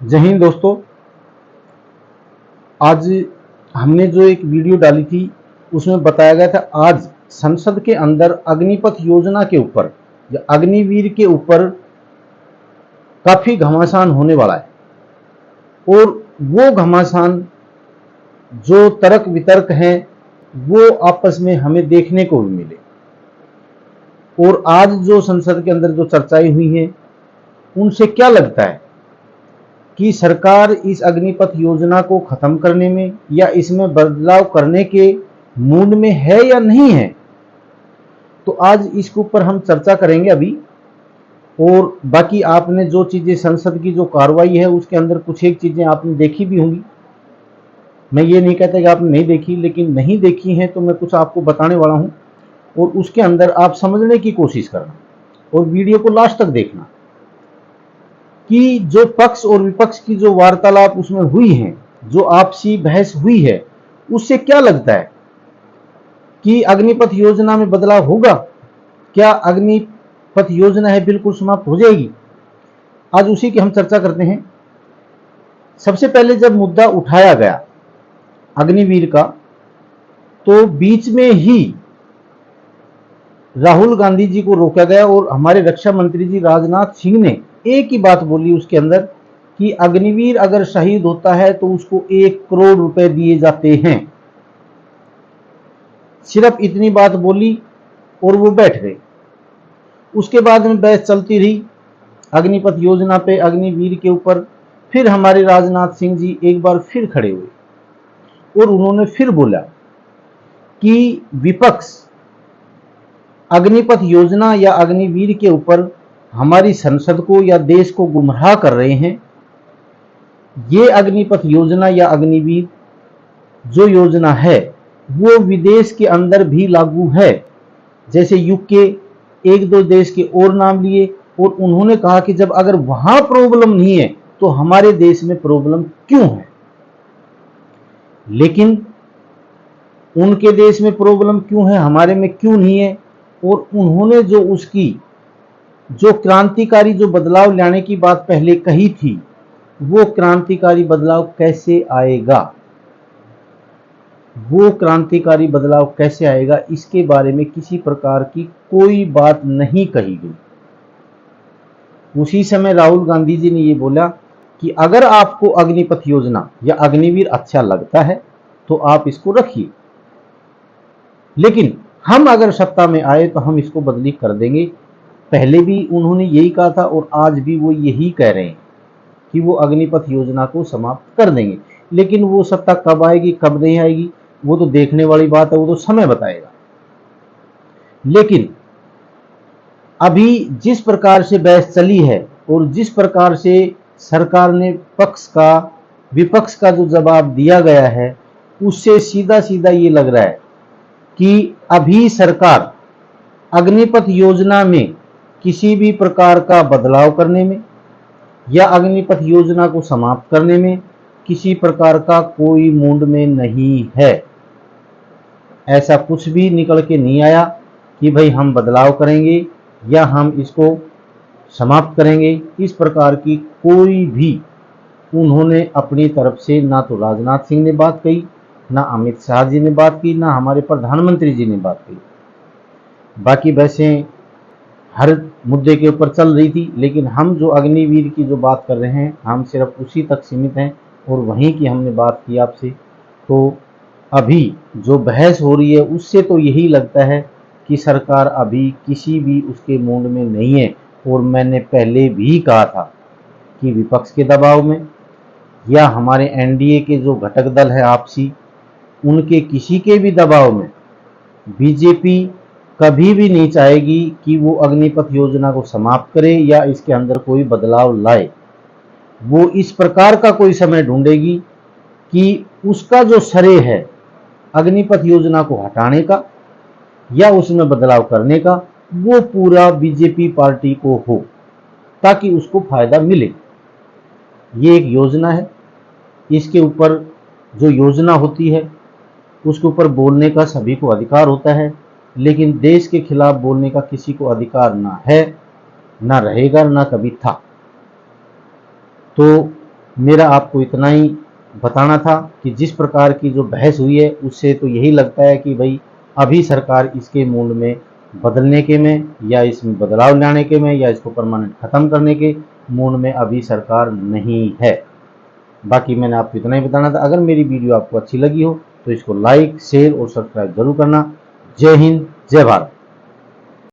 जय हिंद दोस्तों। आज हमने जो एक वीडियो डाली थी उसमें बताया गया था आज संसद के अंदर अग्निपथ योजना के ऊपर या अग्निवीर के ऊपर काफी घमासान होने वाला है और वो घमासान जो तर्क वितर्क हैं वो आपस में हमें देखने को भी मिले। और आज जो संसद के अंदर जो चर्चाएं हुई हैं उनसे क्या लगता है कि सरकार इस अग्निपथ योजना को खत्म करने में या इसमें बदलाव करने के मूड में है या नहीं है। तो आज इसके ऊपर हम चर्चा करेंगे अभी। और बाकी आपने जो चीजें संसद की जो कार्रवाई है उसके अंदर कुछ एक चीजें आपने देखी भी होंगी। मैं ये नहीं कहता कि आपने नहीं देखी, लेकिन नहीं देखी हैं तो मैं कुछ आपको बताने वाला हूं और उसके अंदर आप समझने की कोशिश करना और वीडियो को लास्ट तक देखना कि जो पक्ष और विपक्ष की जो वार्तालाप उसमें हुई है, जो आपसी बहस हुई है, उससे क्या लगता है कि अग्निपथ योजना में बदलाव होगा। क्या अग्निपथ योजना है बिल्कुल समाप्त हो जाएगी? आज उसी की हम चर्चा करते हैं। सबसे पहले जब मुद्दा उठाया गया अग्निवीर का तो बीच में ही राहुल गांधी जी को रोका गया और हमारे रक्षा मंत्री जी राजनाथ सिंह ने एक ही बात बोली उसके अंदर कि अग्निवीर अगर शहीद होता है तो उसको 1 करोड़ रुपए दिए जाते हैं। सिर्फ इतनी बात बोली और वो बैठ गए। उसके बाद में बहस चलती रही अग्निपथ योजना पे, अग्निवीर के ऊपर। फिर हमारे राजनाथ सिंह जी एक बार फिर खड़े हुए और उन्होंने फिर बोला कि विपक्ष अग्निपथ योजना या अग्निवीर के ऊपर हमारी संसद को या देश को गुमराह कर रहे हैं। ये अग्निपथ योजना या अग्निवीर जो योजना है वो विदेश के अंदर भी लागू है। जैसे यूके, एक दो देश के और नाम लिए और उन्होंने कहा कि जब अगर वहां प्रॉब्लम नहीं है तो हमारे देश में प्रॉब्लम क्यों है। लेकिन उनके देश में प्रॉब्लम क्यों है, हमारे में क्यों नहीं है। और उन्होंने जो उसकी जो क्रांतिकारी जो बदलाव लाने की बात पहले कही थी वो क्रांतिकारी बदलाव कैसे आएगा, वो क्रांतिकारी बदलाव कैसे आएगा, इसके बारे में किसी प्रकार की कोई बात नहीं कही गई। उसी समय राहुल गांधी जी ने ये बोला कि अगर आपको अग्निपथ योजना या अग्निवीर अच्छा लगता है तो आप इसको रखिए, लेकिन हम अगर सत्ता में आए तो हम इसको बदली कर देंगे। पहले भी उन्होंने यही कहा था और आज भी वो यही कह रहे हैं कि वो अग्निपथ योजना को समाप्त कर देंगे। लेकिन वो सत्ता कब आएगी कब नहीं आएगी वो तो देखने वाली बात है, वो तो समय बताएगा। लेकिन अभी जिस प्रकार से बहस चली है और जिस प्रकार से सरकार ने पक्ष का विपक्ष का जो जवाब दिया गया है उससे सीधा सीधा ये लग रहा है कि अभी सरकार अग्निपथ योजना में किसी भी प्रकार का बदलाव करने में या अग्निपथ योजना को समाप्त करने में किसी प्रकार का कोई मूड में नहीं है। ऐसा कुछ भी निकल के नहीं आया कि भाई हम बदलाव करेंगे या हम इसको समाप्त करेंगे। इस प्रकार की कोई भी उन्होंने अपनी तरफ से ना तो राजनाथ सिंह ने बात कही, ना अमित शाह जी ने बात की, ना हमारे प्रधानमंत्री जी ने बात की। बाकी बहसें हर मुद्दे के ऊपर चल रही थी, लेकिन हम जो अग्निवीर की जो बात कर रहे हैं हम सिर्फ उसी तक सीमित हैं और वहीं की हमने बात की आपसे। तो अभी जो बहस हो रही है उससे तो यही लगता है कि सरकार अभी किसी भी उसके मूड में नहीं है। और मैंने पहले भी कहा था कि विपक्ष के दबाव में या हमारे एनडीए के जो घटक दल है आपसी, उनके किसी के भी दबाव में बीजेपी कभी भी नहीं चाहेगी कि वो अग्निपथ योजना को समाप्त करे या इसके अंदर कोई बदलाव लाए। वो इस प्रकार का कोई समय ढूंढेगी कि उसका जो श्रेय है अग्निपथ योजना को हटाने का या उसमें बदलाव करने का वो पूरा बीजेपी पार्टी को हो ताकि उसको फायदा मिले। ये एक योजना है, इसके ऊपर जो योजना होती है उसके ऊपर बोलने का सभी को अधिकार होता है, लेकिन देश के खिलाफ बोलने का किसी को अधिकार ना है, ना रहेगा, ना कभी था। तो मेरा आपको इतना ही बताना था कि जिस प्रकार की जो बहस हुई है उससे तो यही लगता है कि भाई अभी सरकार इसके मूड में बदलने के में, या इसमें बदलाव लाने के में, या इसको परमानेंट ख़त्म करने के मूड में अभी सरकार नहीं है। बाकी मैंने आपको इतना ही बताना था। अगर मेरी वीडियो आपको अच्छी लगी हो तो इसको लाइक, शेयर और सब्सक्राइब जरूर करना। जय हिंद, जय भारत।